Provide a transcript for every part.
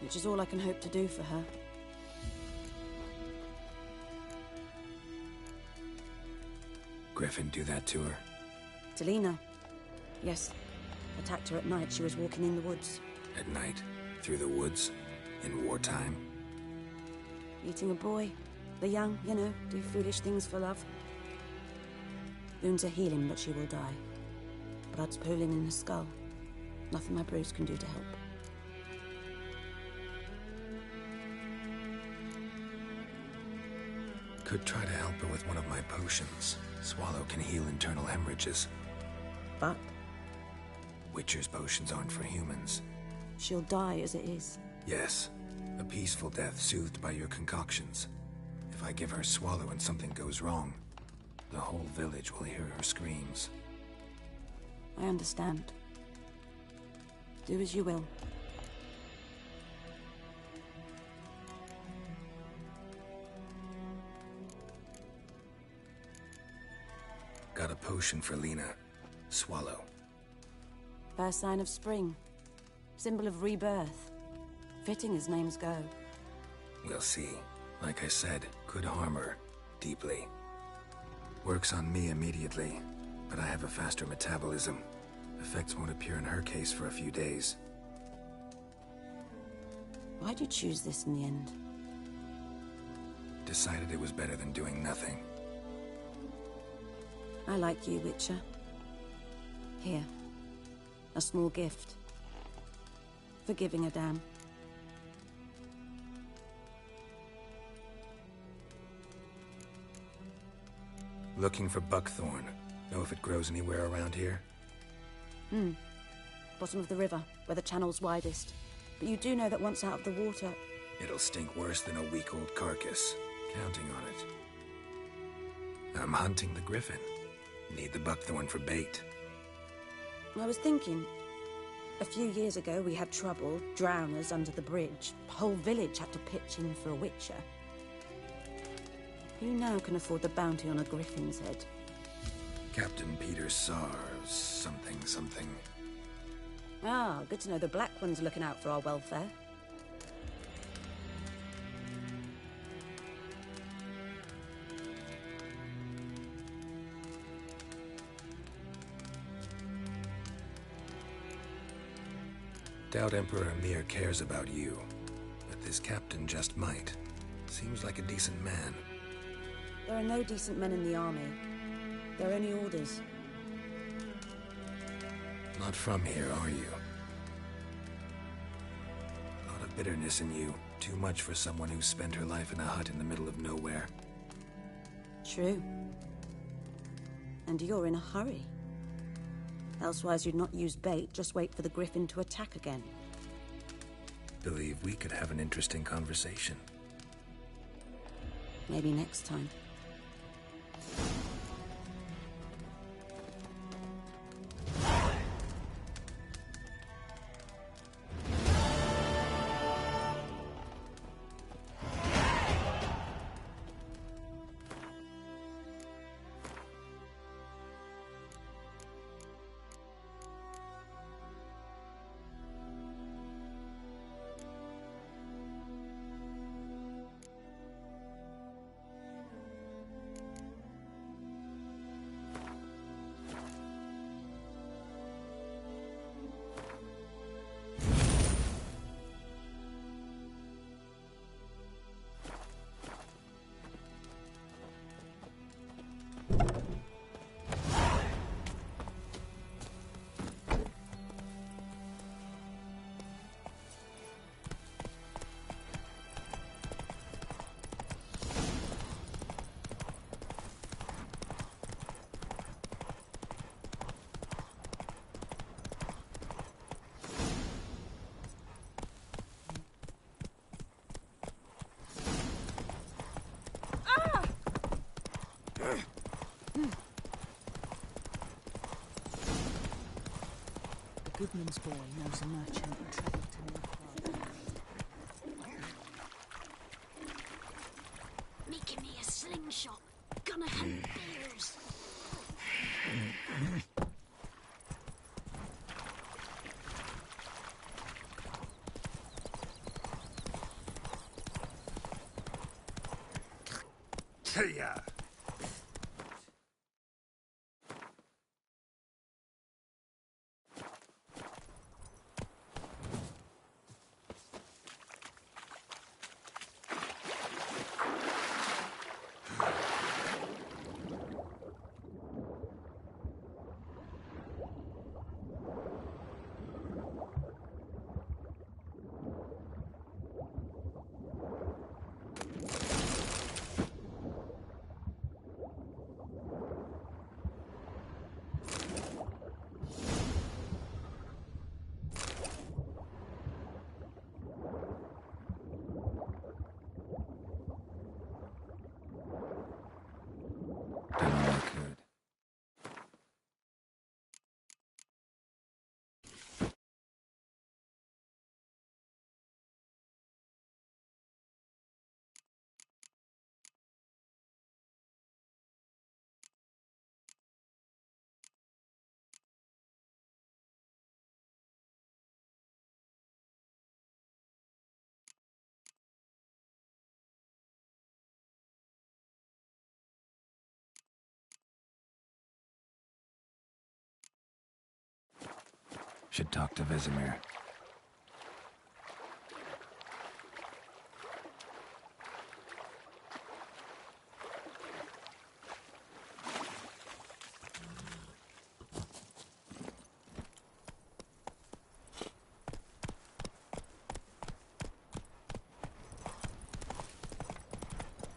which is all I can hope to do for her. Griffin do that to her? To Lena? Yes. Attacked her at night. She was walking in the woods. At night? Through the woods? In wartime? Eating a boy. The young, you know, do foolish things for love. Wounds are healing, but she will die. Blood's pooling in her skull. Nothing my bruise can do to help. Could try to help her with one of my potions. Swallow can heal internal hemorrhages. But? Witcher's potions aren't for humans. She'll die as it is. Yes. A peaceful death soothed by your concoctions. If I give her Swallow and something goes wrong, the whole village will hear her screams. I understand. Do as you will. Got a potion for Lena. Swallow. First sign of spring. Symbol of rebirth. Fitting as names go. We'll see. Like I said, could harm her. Deeply. Works on me immediately, but I have a faster metabolism. Effects won't appear in her case for a few days. Why'd you choose this in the end? Decided it was better than doing nothing. I like you, Witcher. Here. A small gift. For giving a damn. Looking for buckthorn. Know if it grows anywhere around here? Bottom of the river, where the channel's widest. But you do know that once out of the water... It'll stink worse than a week-old carcass. Counting on it. I'm hunting the griffin. Need the buckthorn for bait. I was thinking... A few years ago, we had trouble, drowners under the bridge. The whole village had to pitch in for a witcher. Who now can afford the bounty on a griffin's head? Captain Peter something. Ah, good to know the Black One's looking out for our welfare. Doubt Emperor Emir cares about you, but this captain just might. Seems like a decent man. There are no decent men in the army. They're only orders. Not from here, are you? A lot of bitterness in you. Too much for someone who spent her life in a hut in the middle of nowhere. True. And you're in a hurry. Elsewise you'd not use bait, just wait for the griffin to attack again. Believe we could have an interesting conversation. Maybe next time. The goodman's boy knows a merchant who travelled to New Making me a slingshot. Gonna hunt bears. Hey-ya! Done all I could. Should talk to Vesemir.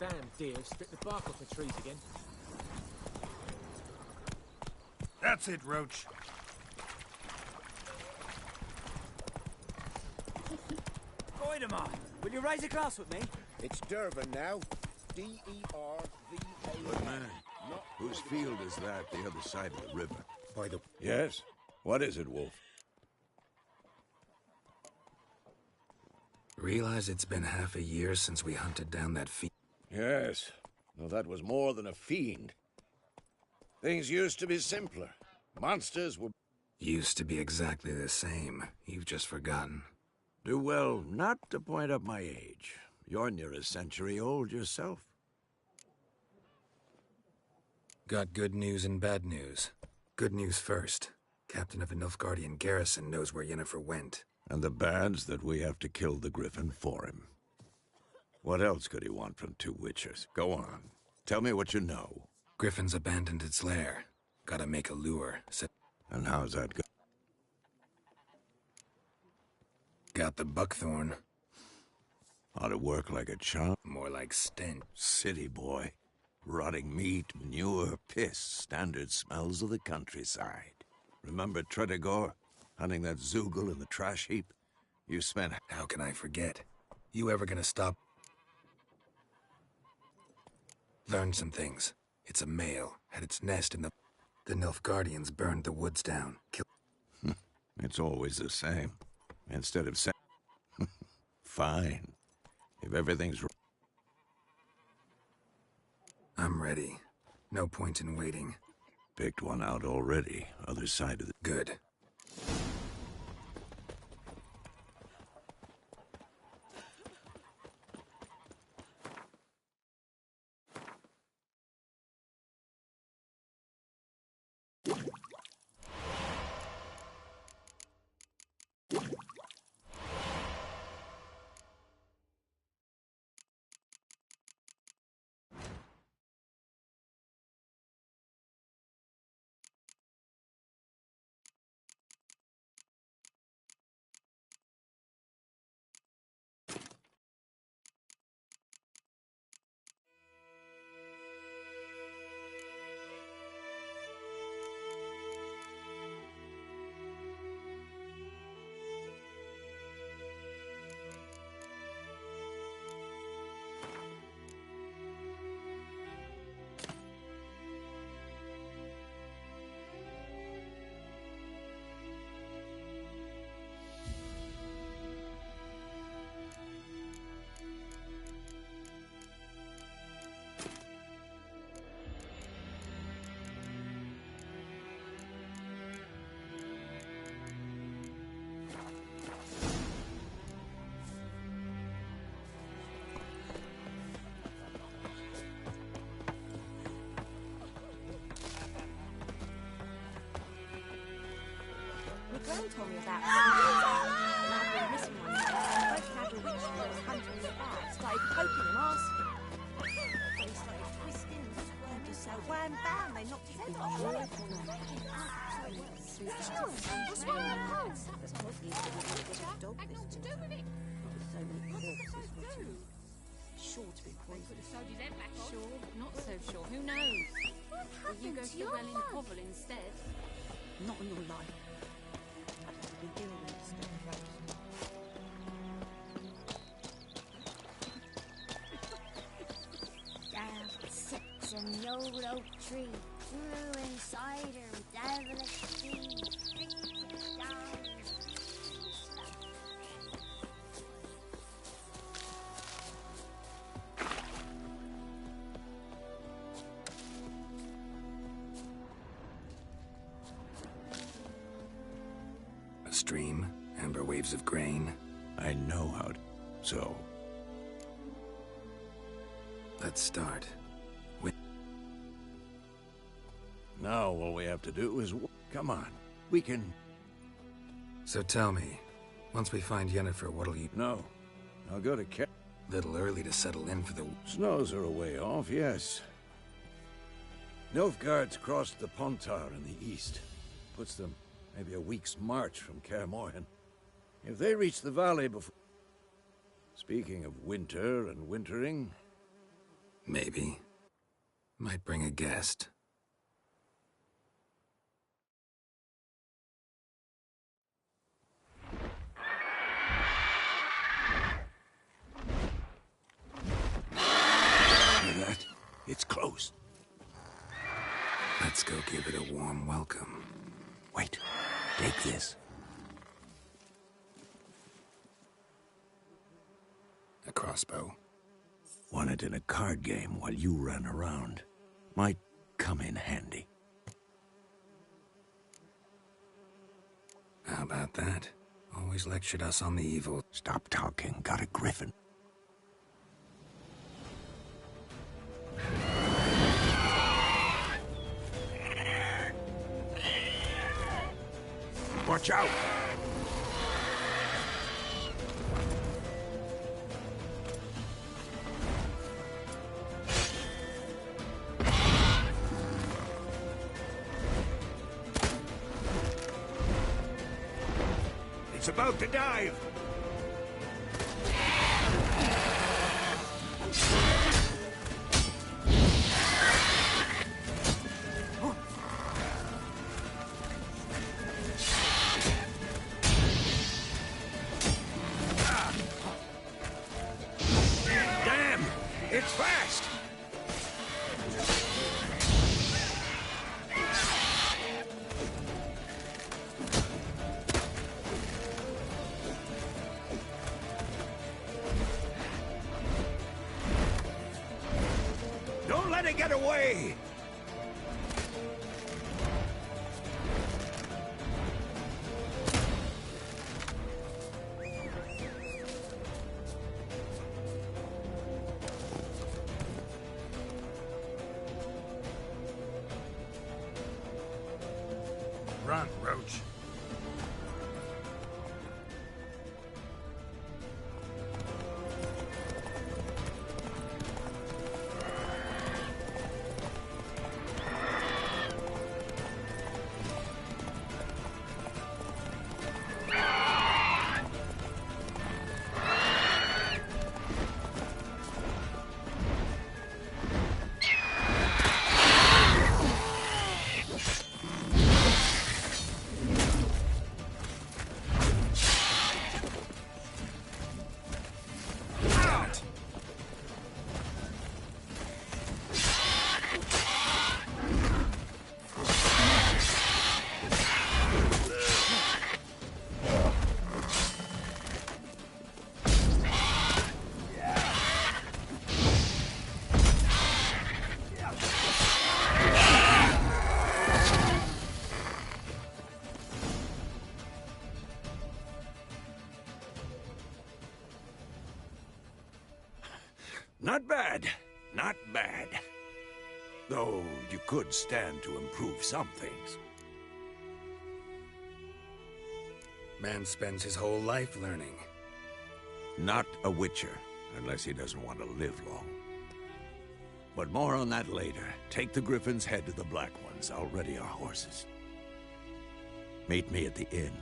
Damn deer, strip the bark off the trees again. That's it, Roach. Voidemar, will you raise a glass with me? It's Dervin now. D-E-R-V-A-N. Good man. Whose field is that, the other side of the river? By the... Yes? What is it, Wolf? Realize it's been half a year since we hunted down that fiend? Yes. Well, that was more than a fiend. Things used to be simpler. Monsters were... Used to be exactly the same. You've just forgotten. Do well not to point up my age. You're near a century old yourself. Got good news and bad news. Good news first. Captain of the Nilfgaardian garrison knows where Yennefer went. And the bad's that we have to kill the Griffin for him. What else could he want from two witchers? Go on. Tell me what you know. Griffin's abandoned its lair. Gotta make a lure. And how's that go? Got the buckthorn. Ought to work like a charm. More like stench. City boy. Rotting meat, manure, piss. Standard smells of the countryside. Remember Tredegor? Hunting that Zoogle in the trash heap? You spent... How can I forget? You ever gonna stop? Learned some things. It's a male. Had its nest in the... The Nilfgaardians burned the woods down. It's always the same. Instead of saying... Fine. If everything's... I'm ready. No point in waiting. Picked one out already. Other side of the... Good. Jane told me about and I've been missing one day. I both had a witch and a hunter in the bag. Started poking him, asking. But he started twisting and squirming, so wham bam, they knocked his head off. What's wrong with the house? Dog this to do with it? So many corpses rotting. Sure to be poisoned. Sure, not so sure. Who knows? Will you go to the well in Cobble instead? Not on your life. I'd have to be doing it instead of Rose. Down sits in the old oak tree, brewing cider with devilish cheese. Drinks it down. A stream, amber waves of grain. I know how to... So, Let's start. now all we have to do is... Come on, we can... So tell me, once we find Yennefer, what'll you... No, I'll go to Ca... Little early to settle in for the... Snows are a way off, yes. Nilfgaard's crossed the Pontar in the east. Puts them maybe a week's march from Kaer Morhen. If they reach the valley before... Speaking of winter and wintering... Maybe. Might bring a guest. Hear that? It's close. Let's go give it a warm welcome. Wait, take this. A crossbow. Won it in a card game while you ran around. Might come in handy. How about that? Always lectured us on the evil. Stop talking. Got a griffin. Watch out! It's about to dive! Damn! It's fast! Don't let it get away! Run, Roach. Not bad. Not bad. Though you could stand to improve some things. Man spends his whole life learning. Not a witcher, unless he doesn't want to live long. But more on that later. Take the Griffin's head to the Black Ones. I'll ready our horses. Meet me at the inn.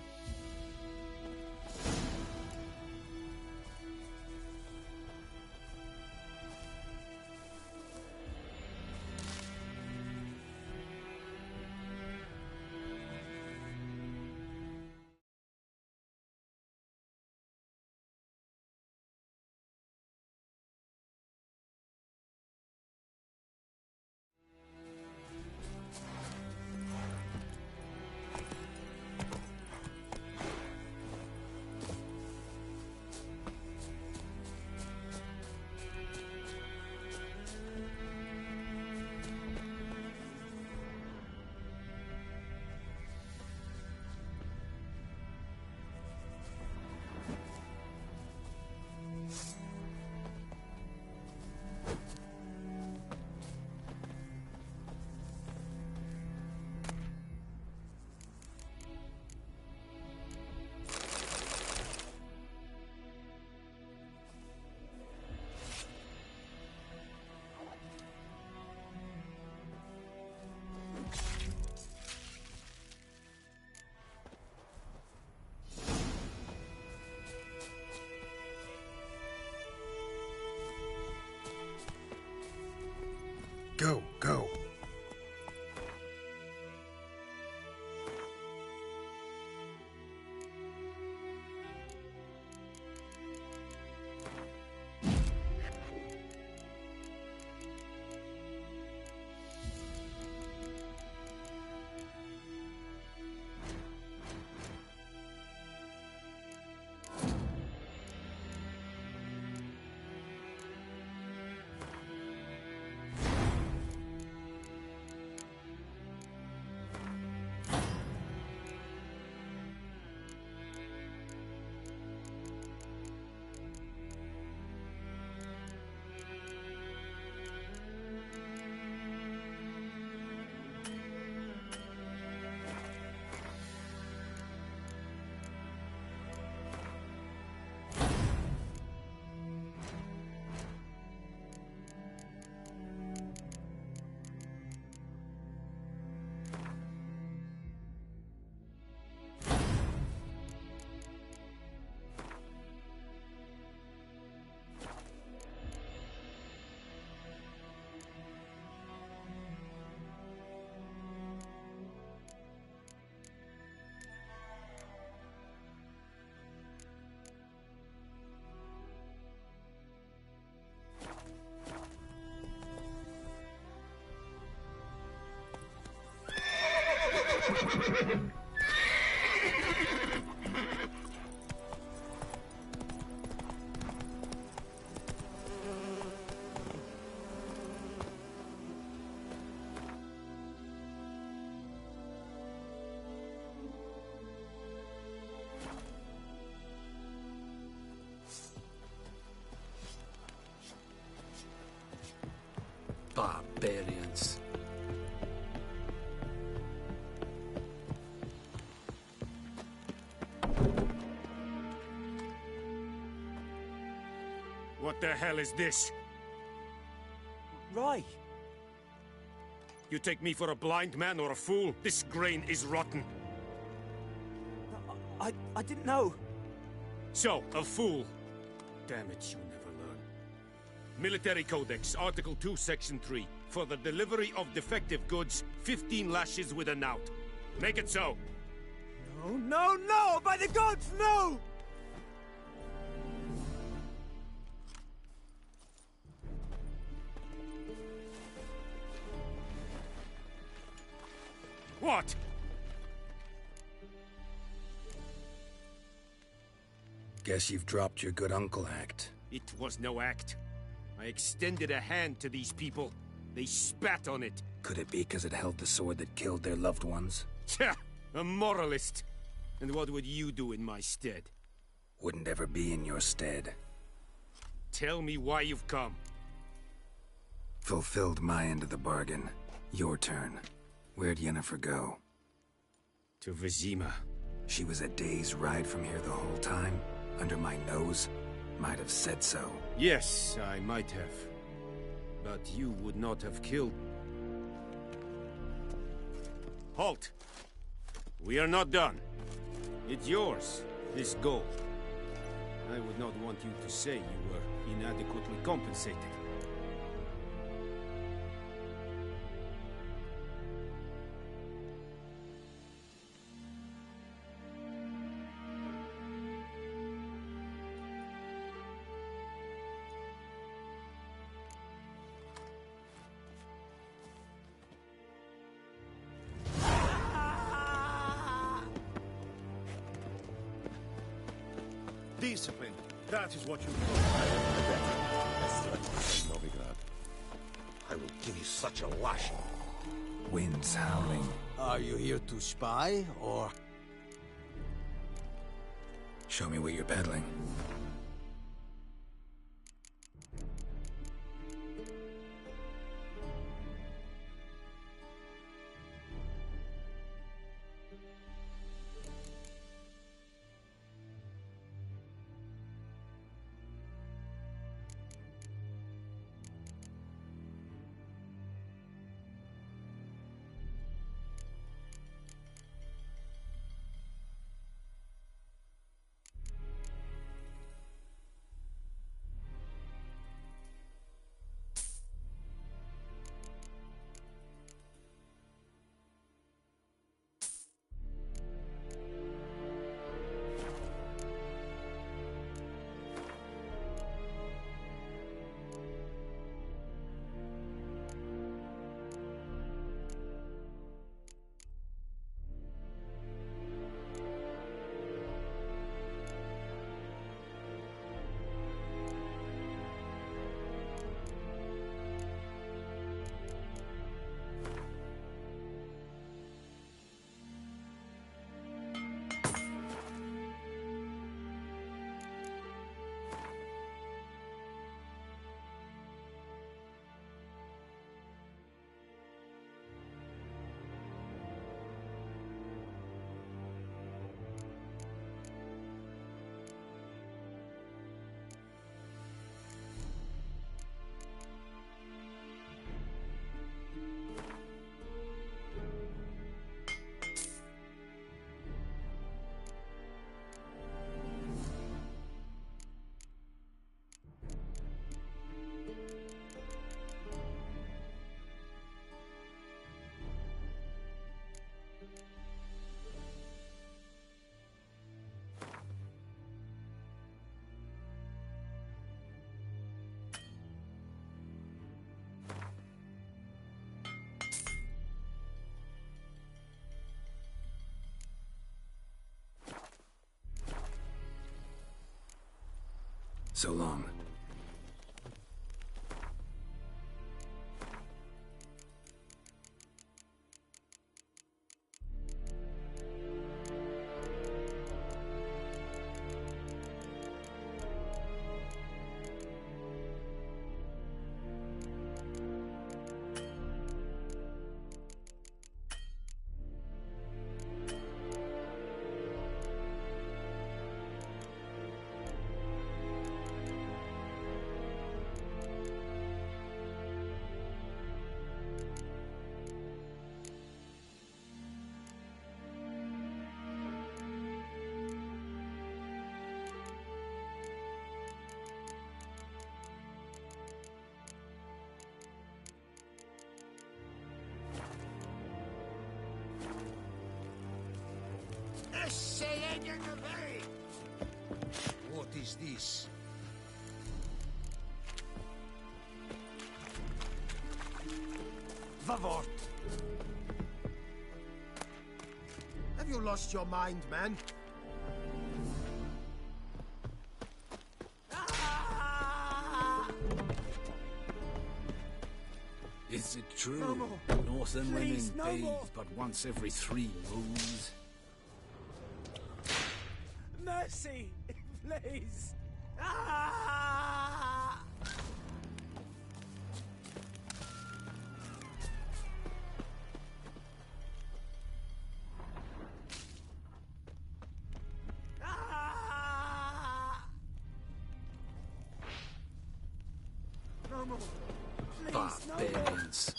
Go, go. Barbarians. What the hell is this? Right. You take me for a blind man or a fool? This grain is rotten. I didn't know. So, a fool. Damn it, you never learn. Military Codex, Article 2, Section 3. For the delivery of defective goods, 15 lashes with a knout. Make it so. No, no, no! By the gods, no! What? Guess you've dropped your good uncle act. It was no act. I extended a hand to these people. They spat on it. Could it be because it held the sword that killed their loved ones? Tja, a moralist. And what would you do in my stead? Wouldn't ever be in your stead. Tell me why you've come. Fulfilled my end of the bargain. Your turn. Where'd Yennefer go? To Vizima. She was a day's ride from here the whole time, under my nose. Might have said so. Yes, I might have. But you would not have killed... Halt! We are not done. It's yours, this gold. I would not want you to say you were inadequately compensated. Discipline. That is what you Novigrad. I will give you such a lashing. Wind's howling. Are you here to spy, or...? Show me what you're peddling. So long. What is this? Vavort. Have you lost your mind, man? Is it true? No more. Northern Please, women no bathe more. but once every 3 moons? Mercy! Please! Barbarians.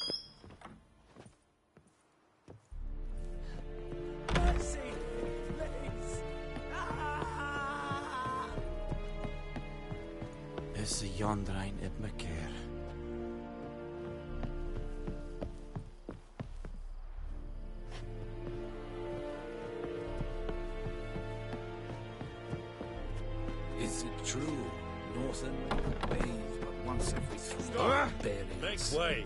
Mercy! Please! Ah! Is the Yondrain it me keer? Is it true? Northern bathe but once every 3 Stop! barbarians. Make way!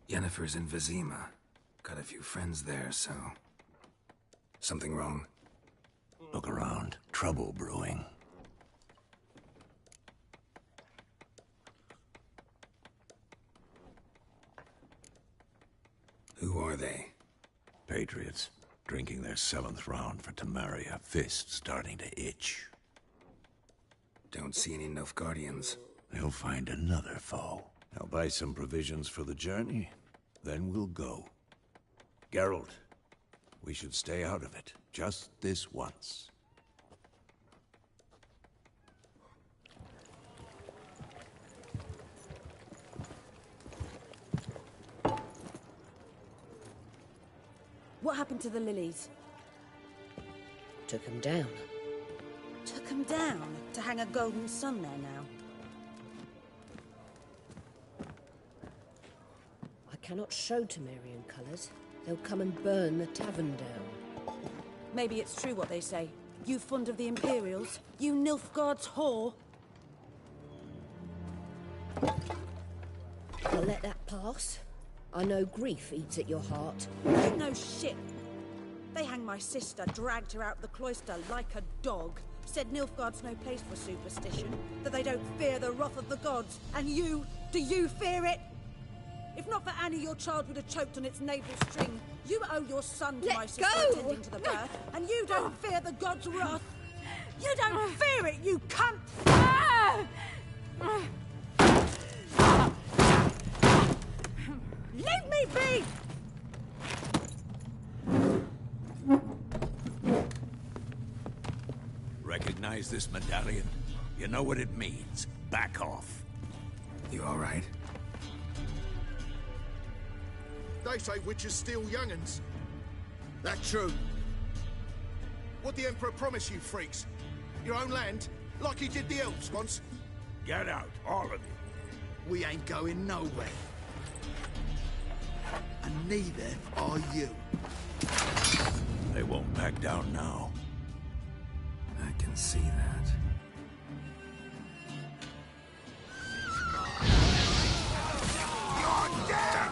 Yennefer's in Vizima. Got a few friends there, so... Something wrong? Look around. Trouble brewing. Who are they? Patriots. Drinking their 7th round for Temeria. Fist starting to itch. Don't see any Nilfgaardians. They'll find another foe. I'll buy some provisions for the journey. Then we'll go. Geralt, we should stay out of it. Just this once. What happened to the lilies? Took him down. Took them down to hang a golden sun there now. I cannot show Temerian colours. They'll come and burn the tavern down. Maybe it's true what they say. You fond of the Imperials? You Nilfgaard's whore? I'll let that pass. I know grief eats at your heart. You know shit. They hanged my sister, dragged her out the cloister like a dog. Said Nilfgaard's no place for superstition, that they don't fear the wrath of the gods. And you, do you fear it? If not for Annie, your child would have choked on its navel string. You owe your son to Let my sister go! attending to the birth, and you don't fear the gods' wrath. You don't fear it, you cunt! Leave me be! Recognize this medallion? You know what it means. Back off. You all right? They say witches steal young'uns. That true? What the Emperor promise you, freaks? Your own land? Like he did the elves once? Get out, all of you. We ain't going nowhere. And neither are you. They won't back down now. I can see that. You're dead!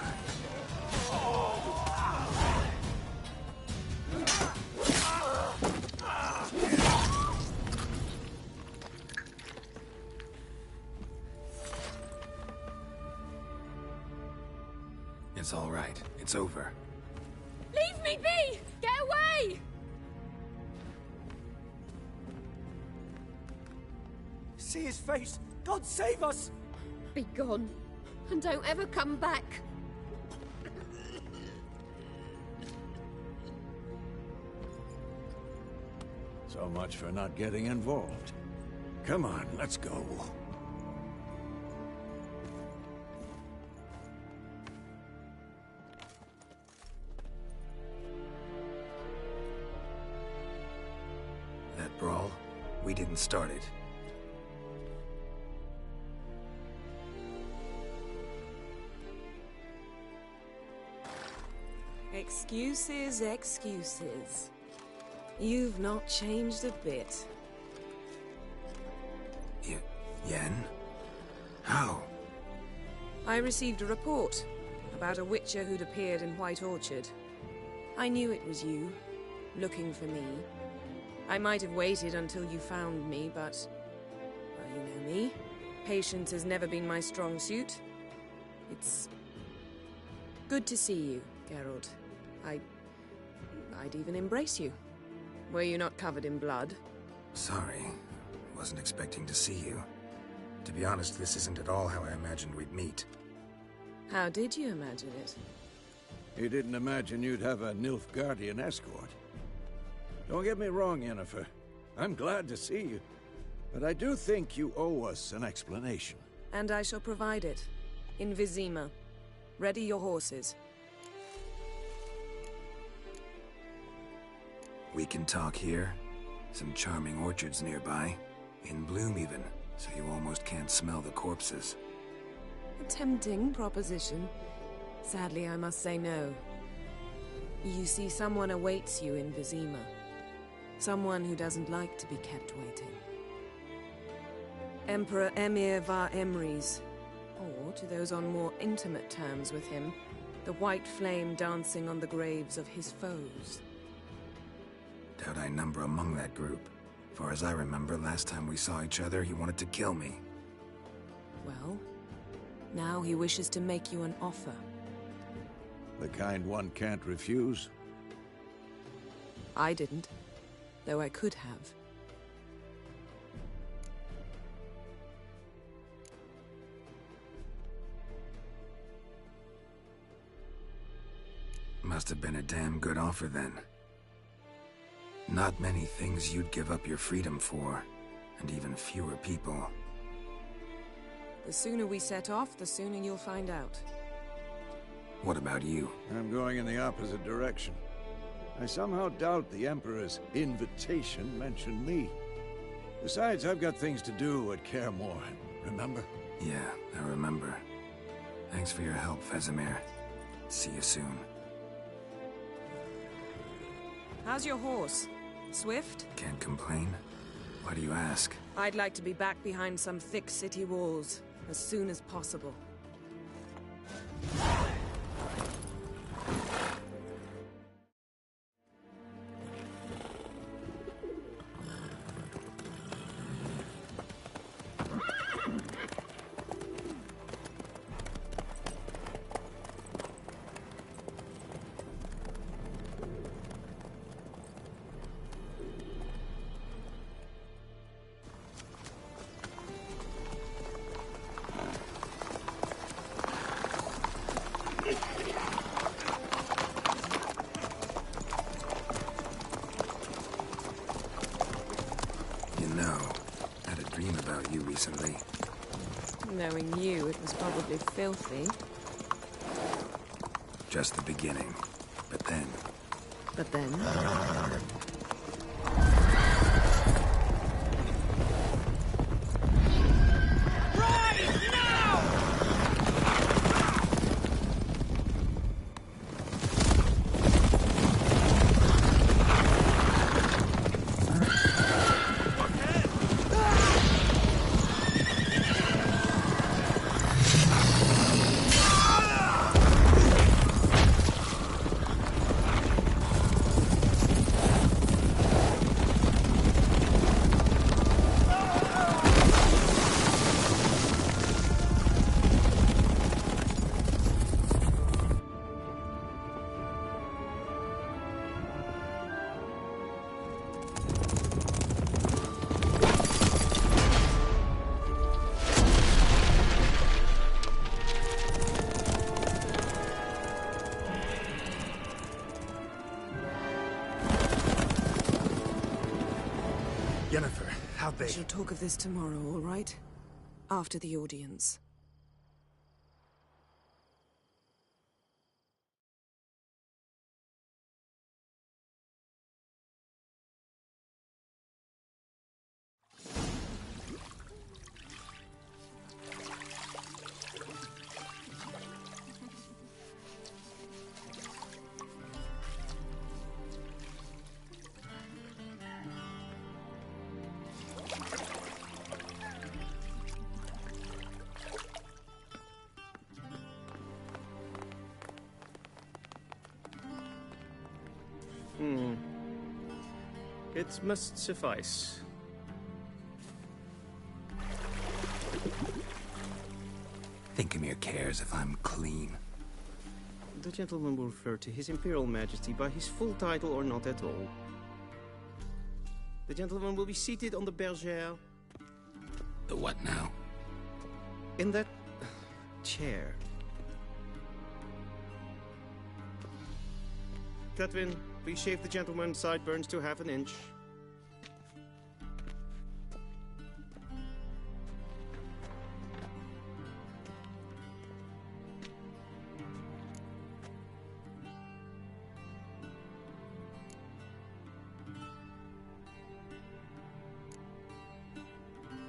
It's all right. It's over. Leave me be! Get away! See his face! God save us! Be gone, and don't ever come back. So much for not getting involved. Come on, let's go. That brawl, we didn't start it. Excuses, excuses. You've not changed a bit. Yen? How? I received a report about a witcher who'd appeared in White Orchard. I knew it was you, looking for me. I might have waited until you found me, but... well, you know me. Patience has never been my strong suit. It's... good to see you, Geralt. I'd even embrace you. Were you not covered in blood? Sorry. Wasn't expecting to see you. To be honest, this isn't at all how I imagined we'd meet. How did you imagine it? You didn't imagine you'd have a Nilfgaardian escort. Don't get me wrong, Yennefer. I'm glad to see you. But I do think you owe us an explanation. And I shall provide it. In Vizima. Ready your horses. We can talk here. Some charming orchards nearby. In bloom even, so you almost can't smell the corpses. A tempting proposition. Sadly, I must say no. You see, someone awaits you in Vizima. Someone who doesn't like to be kept waiting. Emperor Emir var Emrys. Or, to those on more intimate terms with him, the white flame dancing on the graves of his foes. Doubt I number among that group. Far as I remember, last time we saw each other, he wanted to kill me. Well, now he wishes to make you an offer. The kind one can't refuse? I didn't, though I could have. Must have been a damn good offer then. Not many things you'd give up your freedom for, and even fewer people. The sooner we set off, the sooner you'll find out. What about you? I'm going in the opposite direction. I somehow doubt the Emperor's invitation mentioned me. Besides, I've got things to do at Kaer Morhen, remember? Yeah, I remember. Thanks for your help, Vesemir. See you soon. How's your horse? Swift? Can't complain. Why do you ask? I'd like to be back behind some thick city walls as soon as possible. Recently. Knowing you, it was probably filthy. Just the beginning. But then... But then? Yennefer, how'd they... We shall talk of this tomorrow, all right? After the audience. It must suffice. Thinkamere cares if I'm clean. The gentleman will refer to His Imperial Majesty by his full title or not at all. The gentleman will be seated on the bergère. The what now? In that chair. Cletwin, please shave the gentleman's sideburns to half an inch.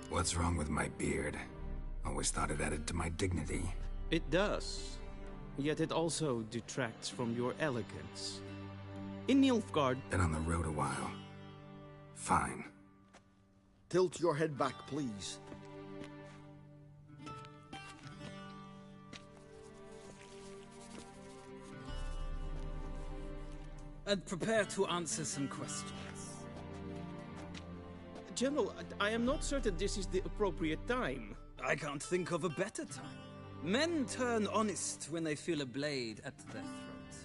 What's wrong with my beard? Always thought it added to my dignity. It does. Yet it also detracts from your elegance. In Nilfgaard... Been on the road a while. Fine. Tilt your head back, please. And prepare to answer some questions. General, I am not certain this is the appropriate time. I can't think of a better time. Men turn honest when they feel a blade at their throat.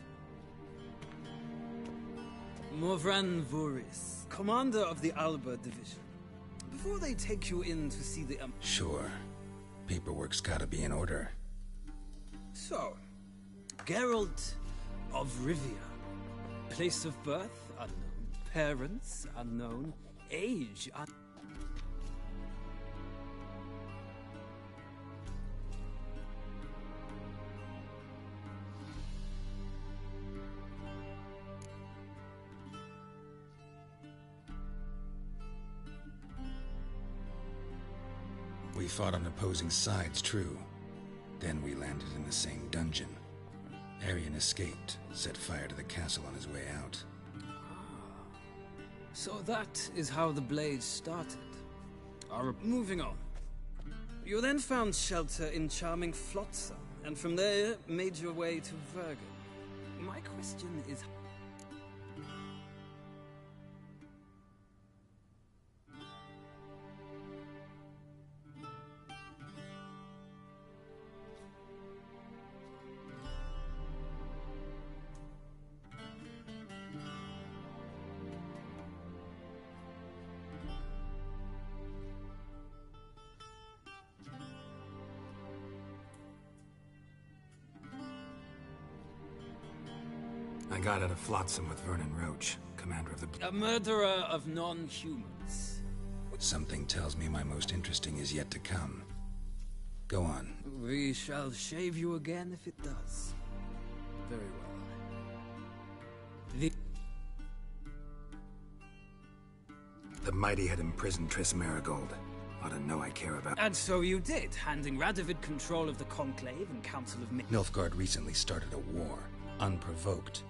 Morvran Vuris, commander of the Alba Division. Before they take you in to see the... Sure. Paperwork's gotta be in order. So, Geralt of Rivia. Place of birth, unknown. Parents, unknown. Age, We fought on opposing sides, true. Then we landed in the same dungeon. Arian escaped, set fire to the castle on his way out. So that is how the blade started. Moving on. You then found shelter in charming Flotsam, and from there made your way to Vergen. My question is... I got out of Flotsam with Vernon Roach, commander of the... A murderer of non-humans. Something tells me my most interesting is yet to come. Go on. We shall shave you again if it does. Very well. The mighty had imprisoned Triss Marigold. Ought to know I care about... And so you did, handing Radovid control of the Conclave and Council of... Nilfgaard recently started a war, unprovoked.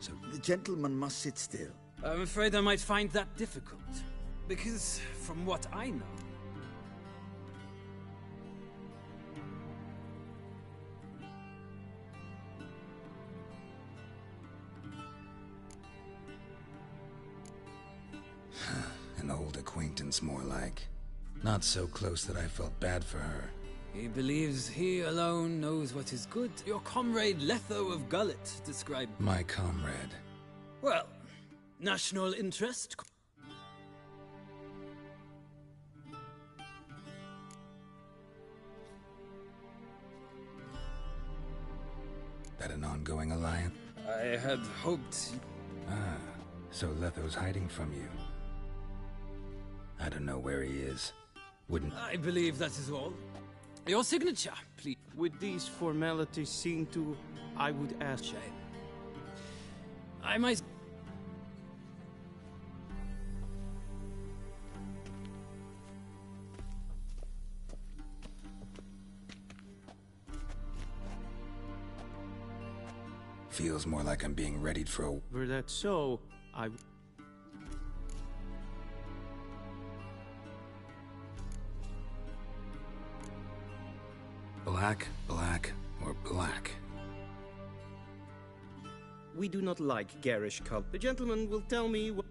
So... The gentleman must sit still. I'm afraid I might find that difficult. Because, from what I know... An old acquaintance, more like. Not so close that I felt bad for her. He believes he alone knows what is good. Your comrade Letho of Gullet described... My comrade. Well, national interest... That an ongoing alliance? I had hoped... Ah, so Letho's hiding from you. I don't know where he is. Wouldn't... I believe that is all. Your signature, please. With these formalities seen to, I would ask... Shame. I might... Feels more like I'm being readied for a... Were that so, I... Black, black, or black? We do not like garish color. The gentleman will tell me what...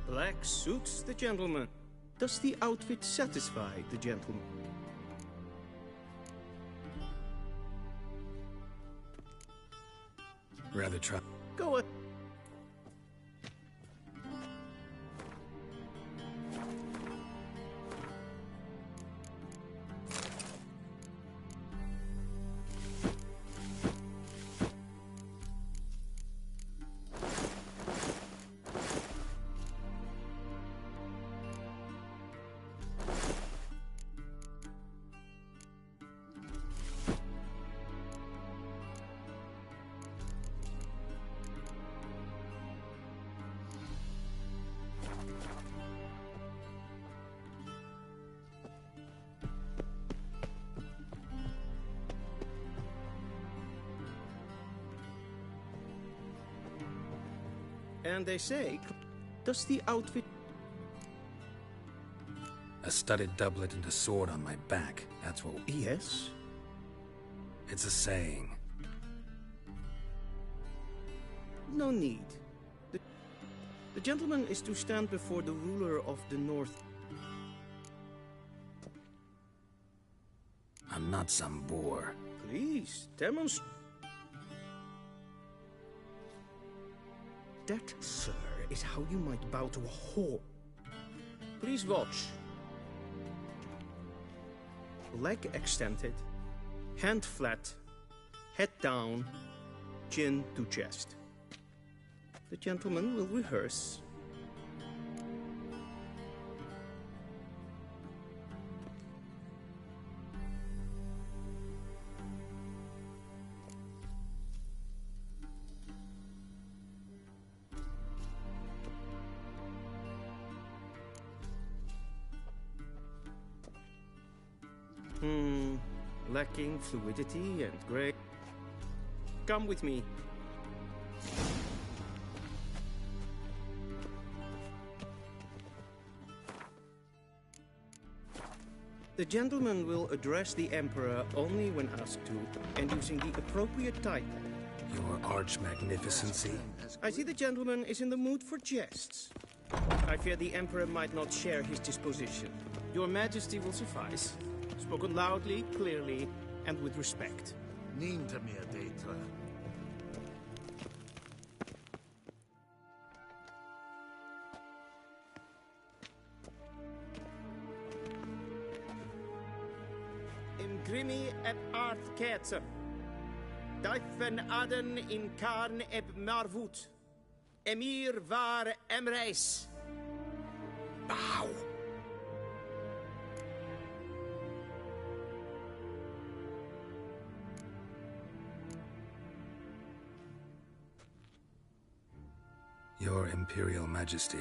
Black suits the gentleman. Does the outfit satisfy the gentleman? Rather try. Go ahead. And they say, does the outfit... A studded doublet and a sword on my back. That's what... Yes? It's a saying. No need. The gentleman is to stand before the ruler of the North. I'm not some boor. Please, demonstrate. That, sir, is how you might bow to a whore. Please watch. Leg extended, hand flat, head down, chin to chest. The gentleman will rehearse. Lacking fluidity and gray. Come with me. The gentleman will address the Emperor only when asked to, and using the appropriate title. Your arch-magnificency? I see the gentleman is in the mood for jests. I fear the Emperor might not share his disposition. Your Majesty will suffice. Spoken loudly, clearly, and with respect. Niente mia data. Imgrimi eb art ketzer. Daifen aden in karn eb marvut. Emir var emreis. Bow. Your Imperial Majesty.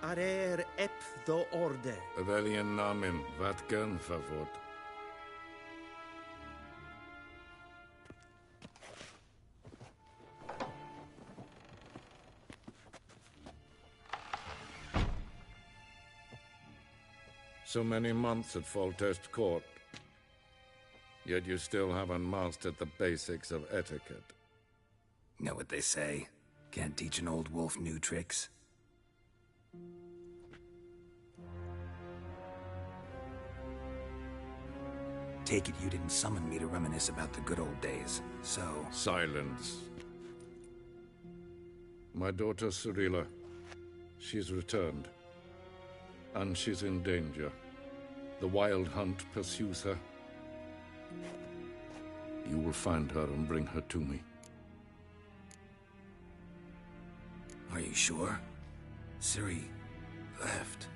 Arer ep do orde. Veljen namen, vatken favort. So many months at Foltest Court. Yet you still haven't mastered the basics of etiquette. Know what they say? Can't teach an old wolf new tricks. Take it you didn't summon me to reminisce about the good old days, so... Silence. My daughter Cyrilla, she's returned. And she's in danger. The Wild Hunt pursues her. You will find her and bring her to me. Are you sure? Ciri left.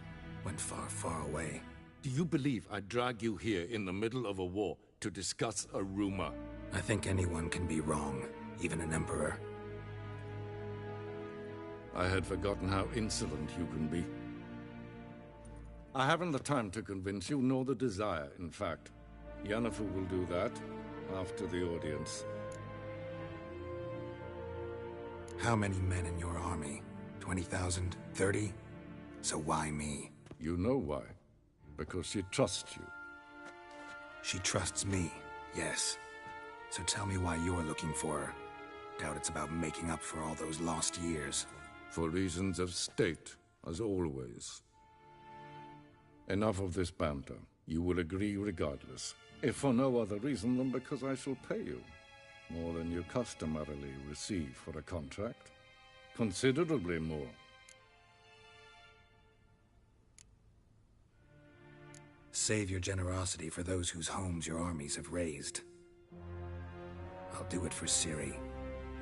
Went far, far away. Do you believe I'd drag you here in the middle of a war to discuss a rumor? I think anyone can be wrong, even an emperor. I had forgotten how insolent you can be. I haven't the time to convince you, nor the desire, in fact. Yennefer will do that after the audience. How many men in your army? 20,000? 30? So why me? You know why. Because she trusts you. She trusts me, yes. So tell me why you're looking for her. Doubt it's about making up for all those lost years. For reasons of state, as always. Enough of this banter. You will agree regardless, if for no other reason than because I shall pay you more than you customarily receive for a contract. Considerably more. Save your generosity for those whose homes your armies have razed. I'll do it for Ciri,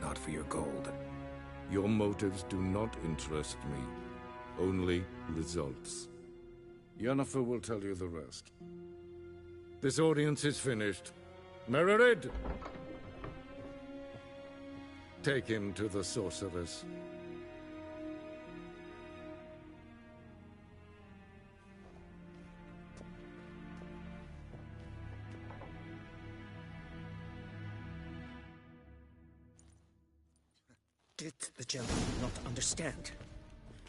not for your gold. Your motives do not interest me. Only results. Yennefer will tell you the rest. This audience is finished. Mererid! Take him to the sorceress. Did the gentleman not understand?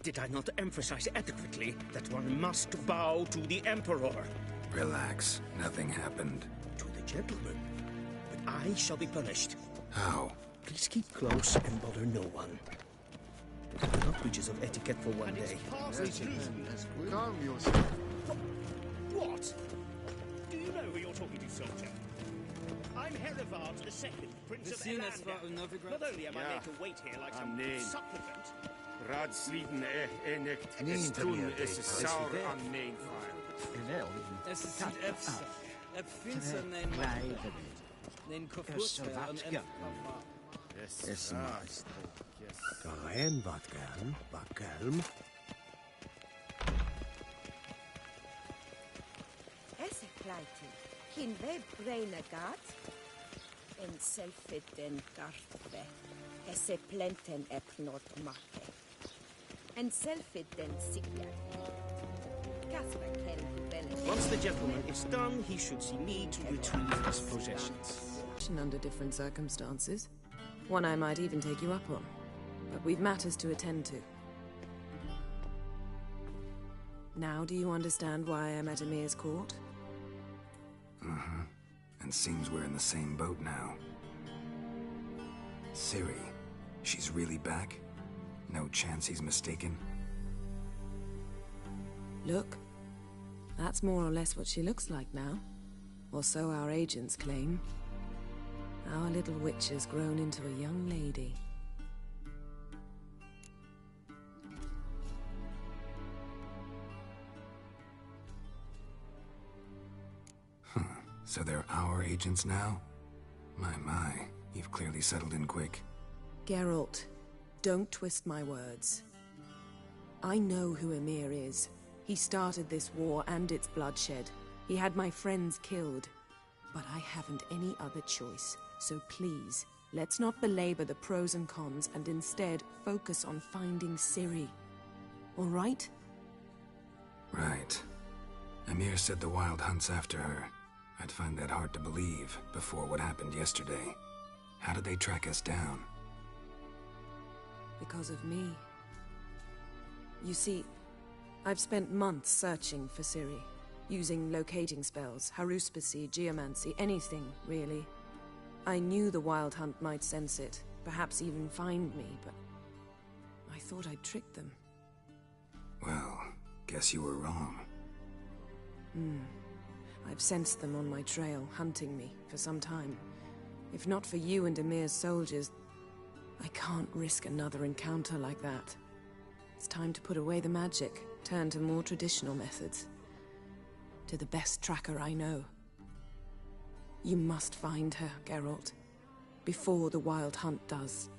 Did I not emphasize adequately that one must bow to the Emperor? Relax. Nothing happened. To the gentleman. But I shall be punished. How? Please keep close and bother no one. Not breaches of etiquette for one day. Calm yourself. What? Do you know who you're talking to, soldier? I'm Herivard II, Prince of Elanda. Not only am I made to wait here like some supplement... Raadsliden echt tun is saur am neenfire. Es ist finster nein kofurtje aan Es macht. Geheim wat kelm. Esse kleiti, kin we braine gat, en selfie den gartve, esse plenten epnot make, en selfie den sigla. Once the gentleman is done, he should see me to retrieve his possessions. Under different circumstances. One I might even take you up on. But we've matters to attend to. Now do you understand why I'm at Emir's court? Mm-hmm. And seems we're in the same boat now. Ciri, she's really back? No chance he's mistaken? Look, that's more or less what she looks like now. Or so our agents claim. Our little witch has grown into a young lady. So they're our agents now? My, you've clearly settled in quick. Geralt, don't twist my words. I know who Emir is. He started this war and its bloodshed. He had my friends killed. But I haven't any other choice. So please, let's not belabor the pros and cons and instead focus on finding Ciri. All right? Right. Emir said the Wild Hunt's after her. I'd find that hard to believe before what happened yesterday. How did they track us down? Because of me. You see, I've spent months searching for Ciri, using locating spells, haruspicy, geomancy, anything, really. I knew the Wild Hunt might sense it, perhaps even find me, but I thought I'd tricked them. Well, guess you were wrong. I've sensed them on my trail, hunting me, for some time. If not for you and Emir's soldiers, I can't risk another encounter like that. It's time to put away the magic, turn to more traditional methods. To the best tracker I know. You must find her, Geralt, before the Wild Hunt does.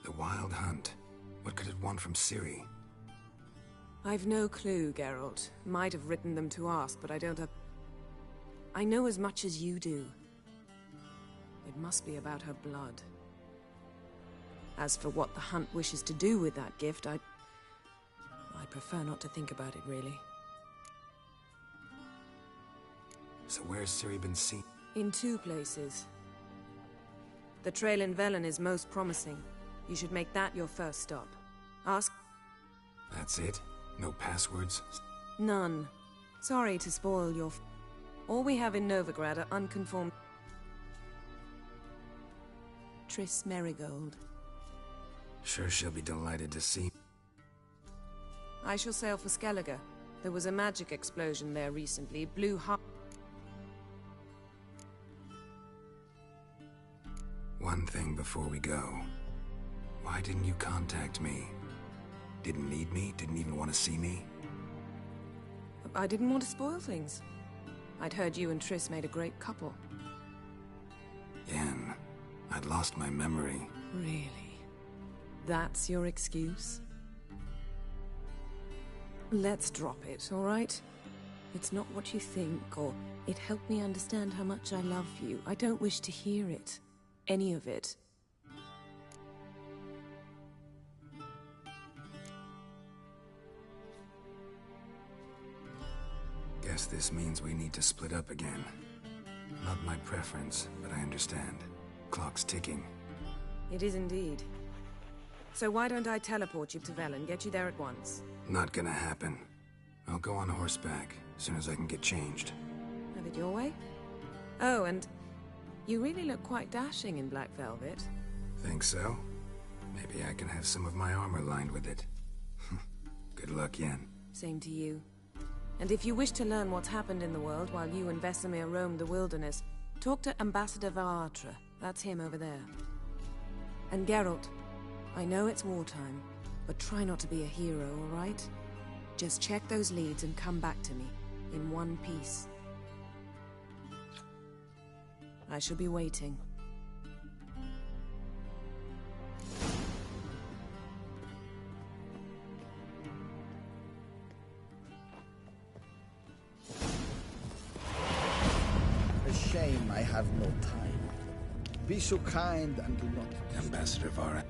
The Wild Hunt? What could it want from Ciri? I've no clue, Geralt. Might have written them to ask, but I don't have... I know as much as you do. It must be about her blood. As for what the Hunt wishes to do with that gift, I prefer not to think about it, really. So where's Ciri been seen? In 2 places. The trail in Velen is most promising. You should make that your first stop. Ask... That's it? No passwords? None. Sorry to spoil your... All we have in Novigrad are unconformed... Triss Merigold. Sure she'll be delighted to see. I shall sail for Skellige. There was a magic explosion there recently. Blue Heart. One thing before we go. Why didn't you contact me? Didn't need me? Didn't even want to see me? I didn't want to spoil things. I'd heard you and Triss made a great couple. Yen, I'd lost my memory. Really? That's your excuse? Let's drop it, all right? It's not what you think, or it helped me understand how much I love you. I don't wish to hear it. Any of it. Guess this means we need to split up again. Not my preference, but I understand. Clock's ticking. It is indeed. So why don't I teleport you to Vel and get you there at once? Not gonna happen. I'll go on horseback, as soon as I can get changed. Have it your way? Oh, and you really look quite dashing in black velvet. Think so? Maybe I can have some of my armor lined with it. Good luck, Yen. Same to you. And if you wish to learn what's happened in the world while you and Vesemir roamed the wilderness, talk to Ambassador Varatra. That's him over there. And Geralt, I know it's wartime, but try not to be a hero, all right? Just check those leads and come back to me, in one piece. I shall be waiting. A shame I have no time. Be so kind and do not... Ambassador Vara.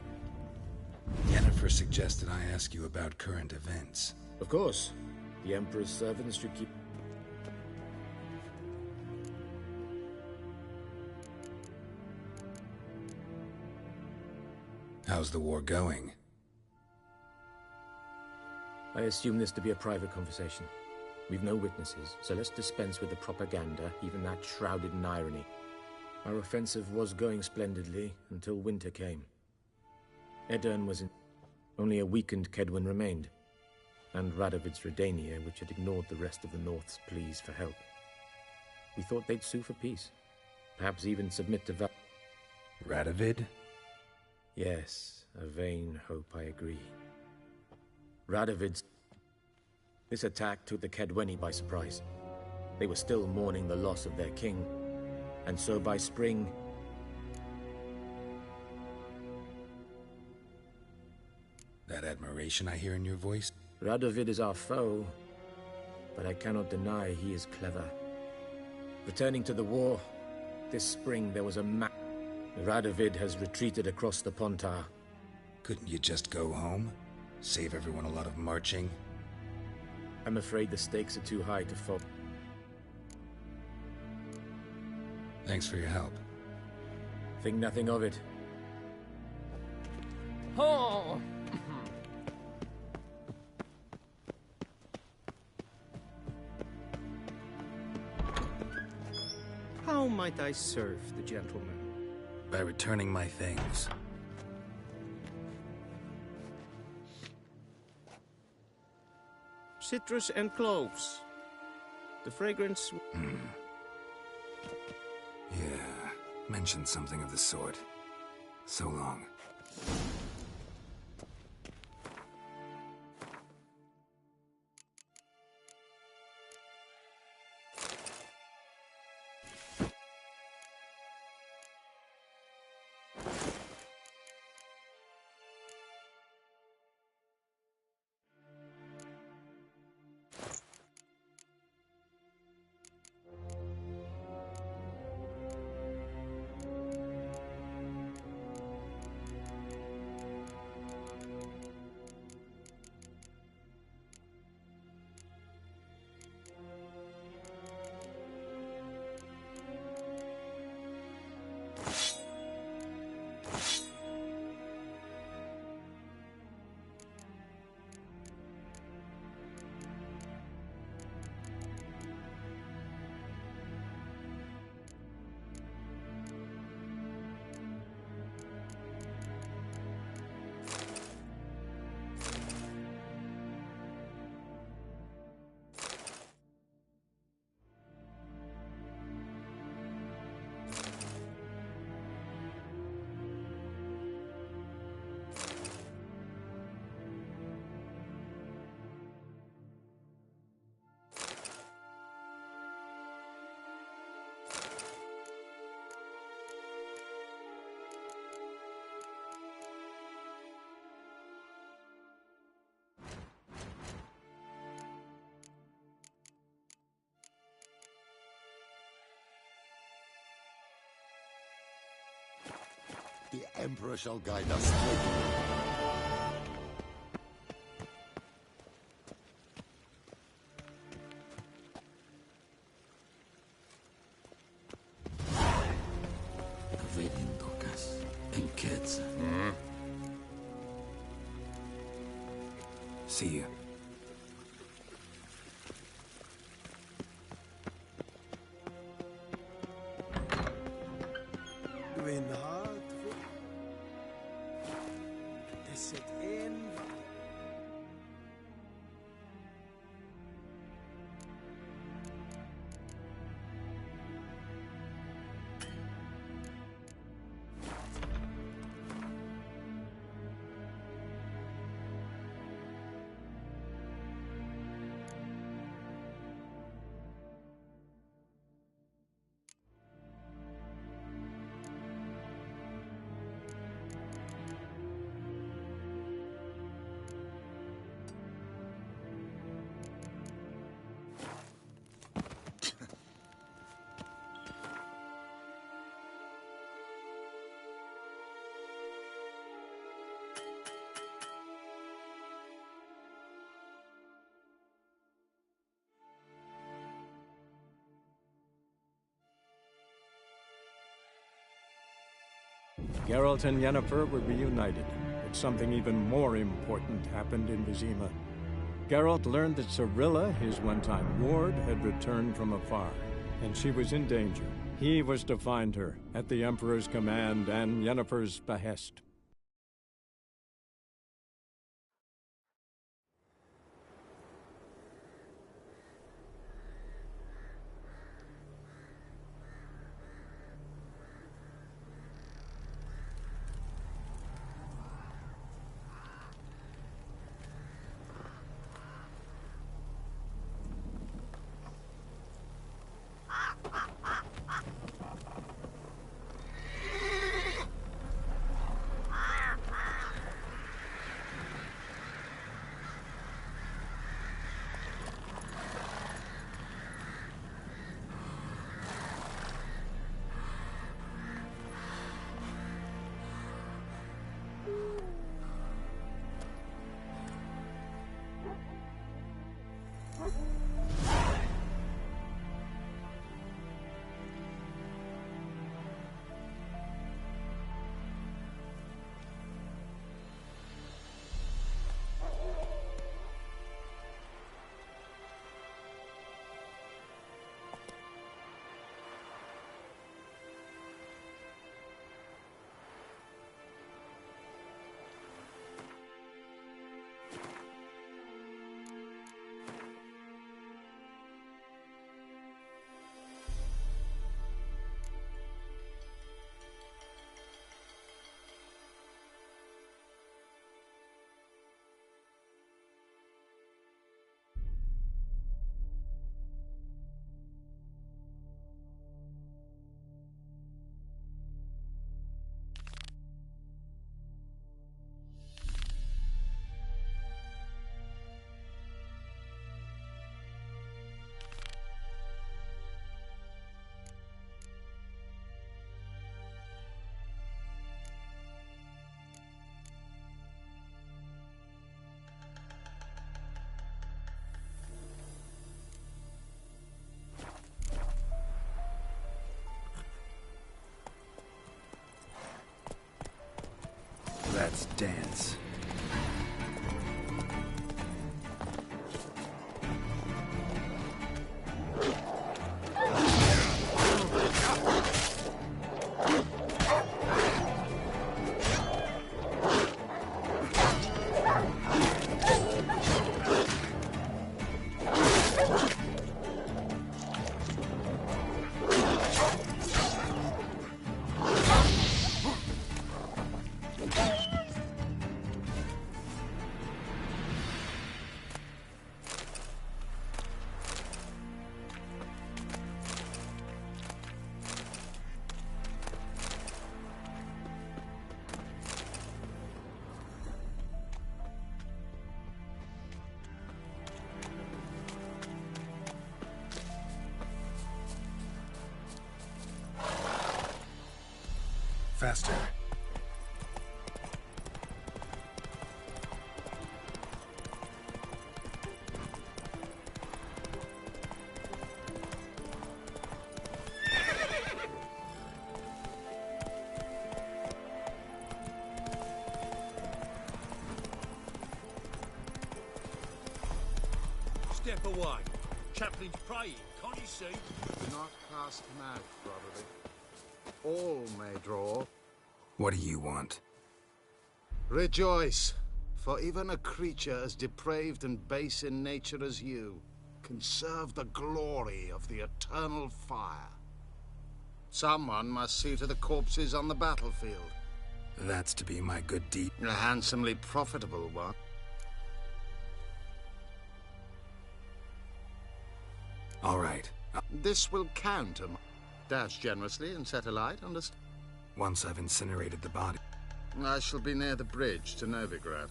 Yennefer suggested I ask you about current events. Of course. The Emperor's servants should keep... How's the war going? I assume this to be a private conversation. We've no witnesses, so let's dispense with the propaganda, even that shrouded in irony. Our offensive was going splendidly until winter came. Edirn was in... Only a weakened Kedwen remained, and Radovid's Redania, which had ignored the rest of the North's pleas for help. We thought they'd sue for peace, perhaps even submit to Radovid? Yes, a vain hope, I agree. Radovid's... This attack took the Kedweni by surprise. They were still mourning the loss of their king, and so by spring... That admiration I hear in your voice? Radovid is our foe, but I cannot deny he is clever. Returning to the war, this spring there was a Radovid has retreated across the Pontar. Couldn't you just go home? Save everyone a lot of marching? I'm afraid the stakes are too high to fall. Thanks for your help. Think nothing of it. Oh! How might I serve the gentleman? By returning my things. Citrus and cloves. The fragrance... Yeah, mentioned something of the sort. So long. The Emperor shall guide us straight. See you. Gwyn hard. This it in. Geralt and Yennefer were reunited, but something even more important happened in Vizima. Geralt learned that Cirilla, his one-time ward, had returned from afar, and she was in danger. He was to find her, at the Emperor's command and Yennefer's behest. Let's dance. Faster. step away. Chaplain's praying, can't you see? Do not cast him out, brotherly. All may draw. What do you want? Rejoice, for even a creature as depraved and base in nature as you can serve the glory of the eternal fire. Someone must see to the corpses on the battlefield. That's to be my good deed. A handsomely profitable one. All right. This will count. Dash generously and set alight, understand? Once I've incinerated the body. I shall be near the bridge to Novigrad.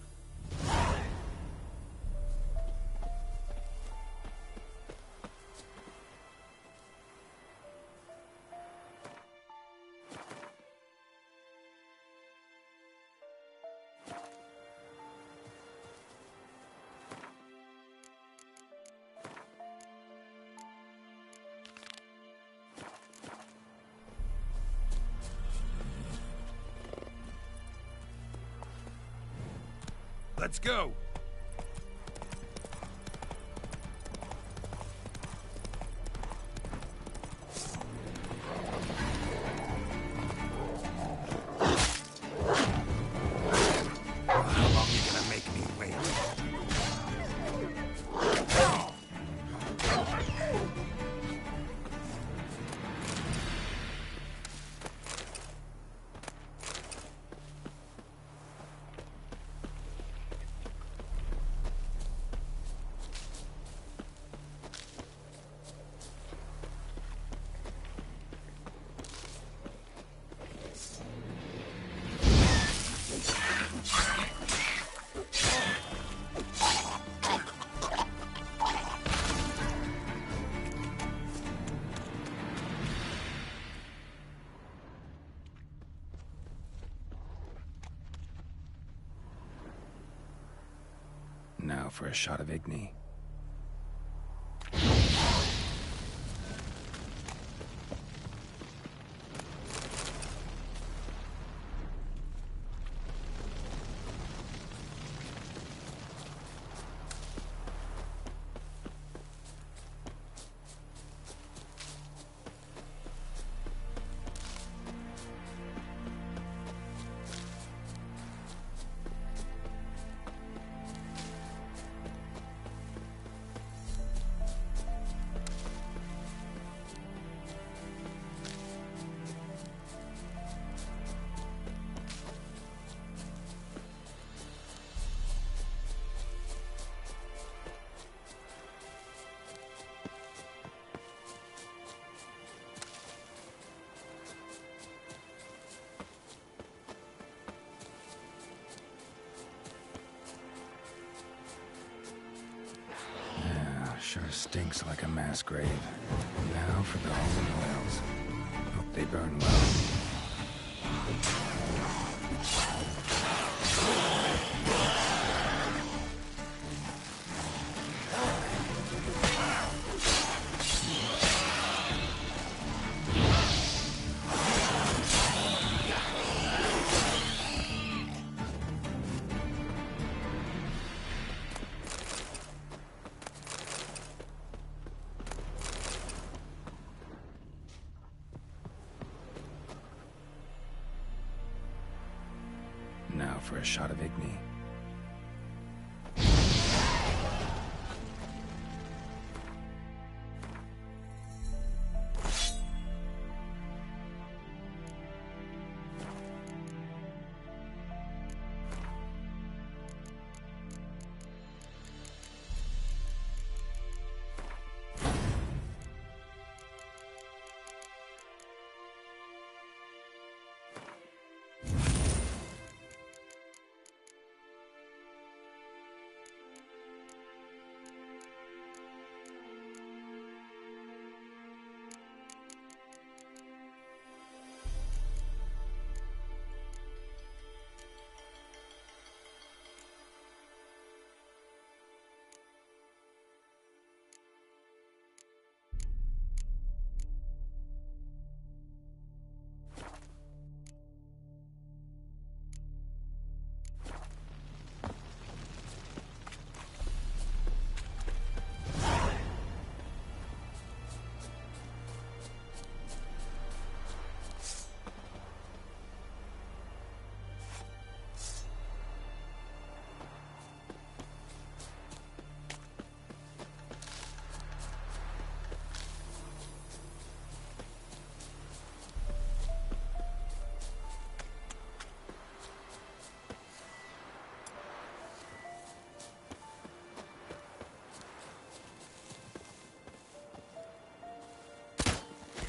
Let's go! How long are you gonna make me wait? Now for a shot of Igni. Sure stinks like a mass grave. Now for the holy oils. Hope they burn well. Now for a shot of Igni.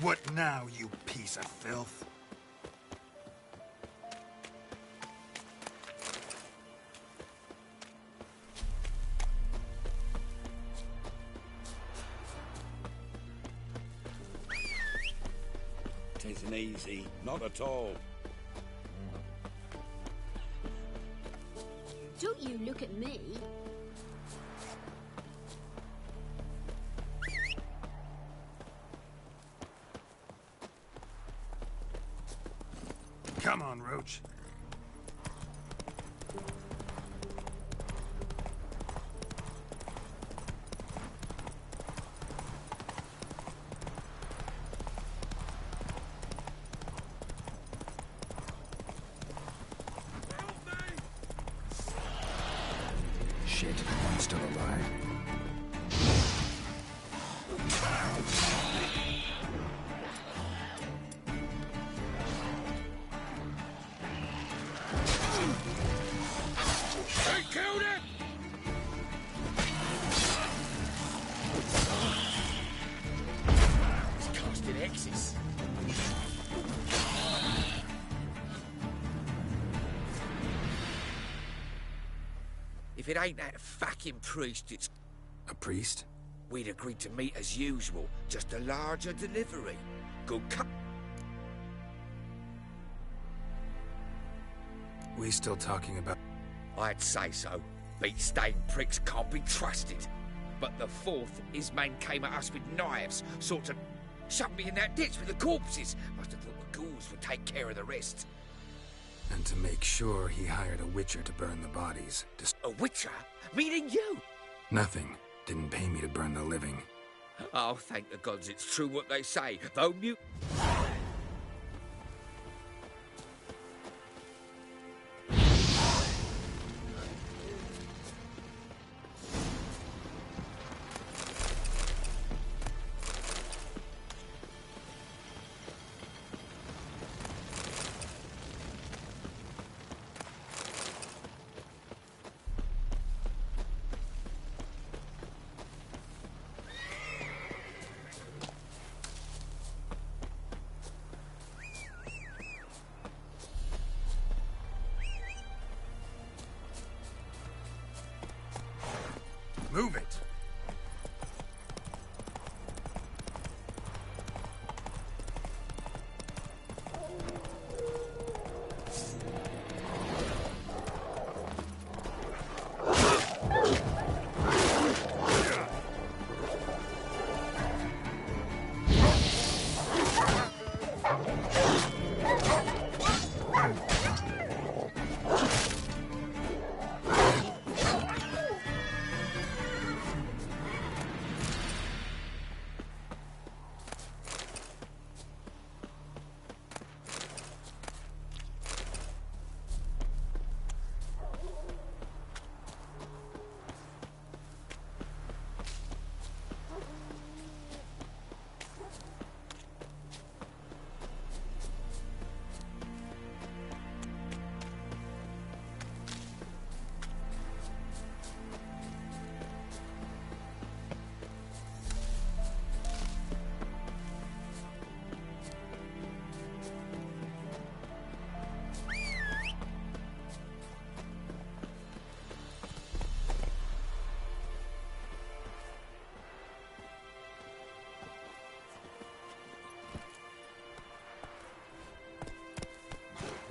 What now, you piece of filth? Tisn't easy, not at all. Don't you look at me. Come on, Roach. Shit, I'm still alive. They killed it! It's casting X's. If it ain't that fucking priest, it's... A priest? We'd agreed to meet as usual, just a larger delivery. Good cut. We still talking about... I'd say so. Beat-stained pricks can't be trusted. But the fourth, his man came at us with knives, sort of shoved me in that ditch with the corpses. Must have thought the ghouls would take care of the rest. And to make sure, he hired a witcher to burn the bodies. A witcher? Meaning you? Nothing. Didn't pay me to burn the living. Oh, thank the gods it's true what they say, though mute... Move it!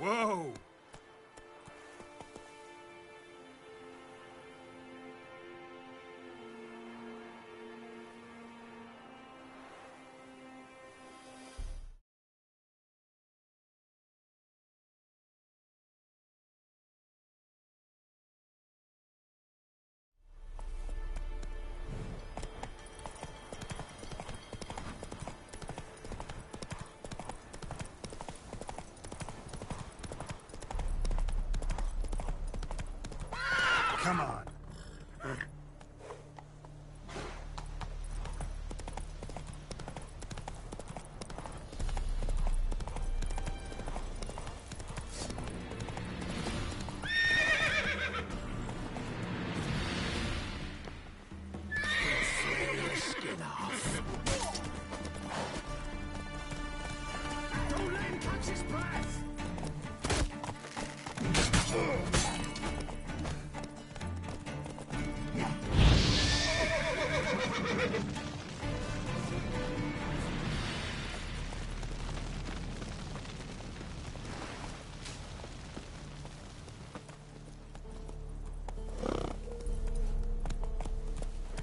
Whoa! Come on.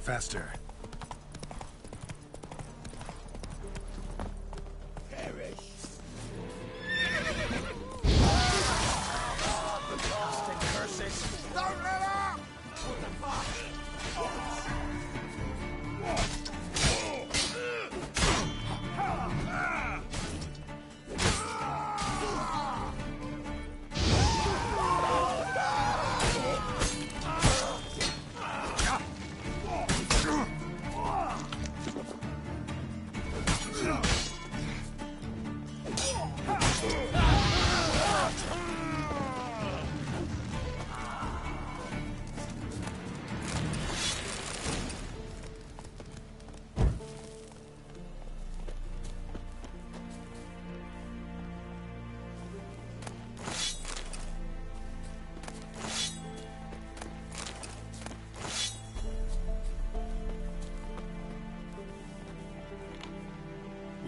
faster. Don't let up! What the fuck?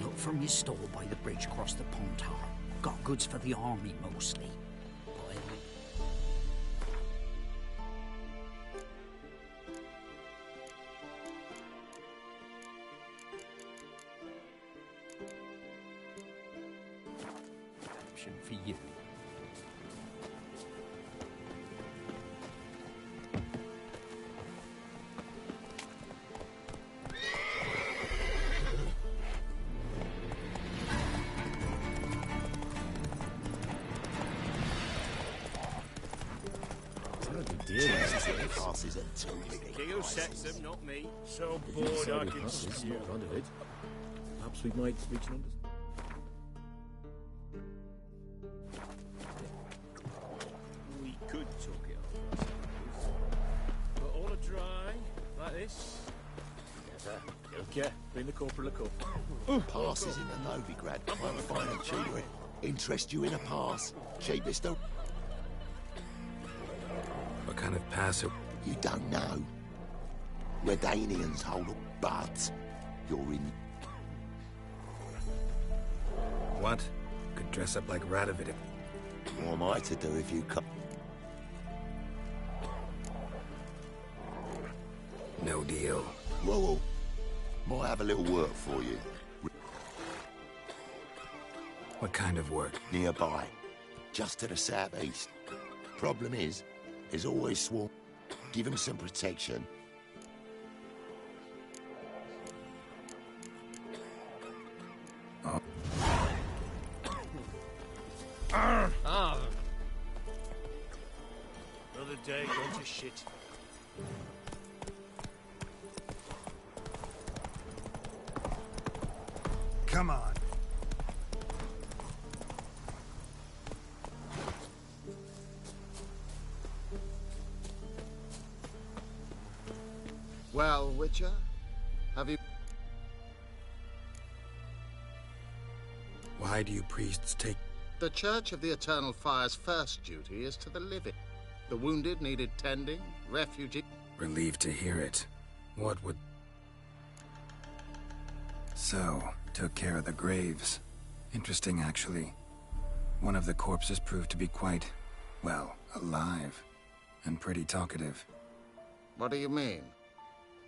Look from your store by the bridge across the Pontar. Got goods for the army mostly. For you. Who sets them, not me. So bored I can steer. Perhaps we might reach an understanding. We could talk it over, I suppose. But all a dry, like this. Okay, bring the corporal a cup. Passes in the Novigrad. Quite fine and cheap. Interest you in a pass? Cheapest of... What kind of pass? You don't know. Redanians hold up, but you're in... What? Could dress up like Radovid. What am I to do if you come? No deal. Whoa. Might have a little work for you. What kind of work? Nearby. Just to the southeast. Problem is, there's always swarm. Give him some protection. Another day gone to shit. Come on. Well, Witcher, have you... Why do you priests take... The Church of the Eternal Fire's first duty is to the living. The wounded needed tending, refugee... Relieved to hear it. What would... So, took care of the graves. Interesting, actually. One of the corpses proved to be quite, well, alive. And pretty talkative. What do you mean?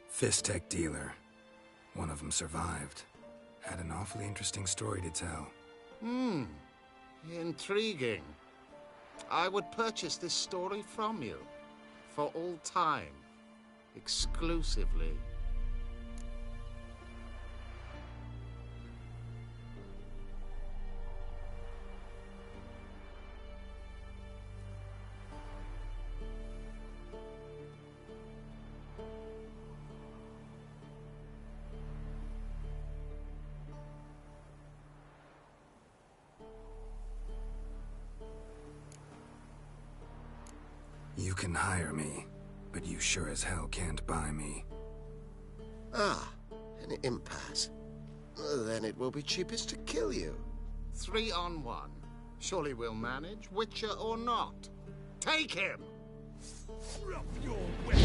Fist-tech dealer. One of them survived. Had an awfully interesting story to tell. Intriguing. I would purchase this story from you. For all time. Exclusively. You can hire me, but you sure as hell can't buy me. Ah, an impasse. Then it will be cheapest to kill you. 3 on 1. Surely we'll manage, Witcher or not. Take him! Drop your weapon!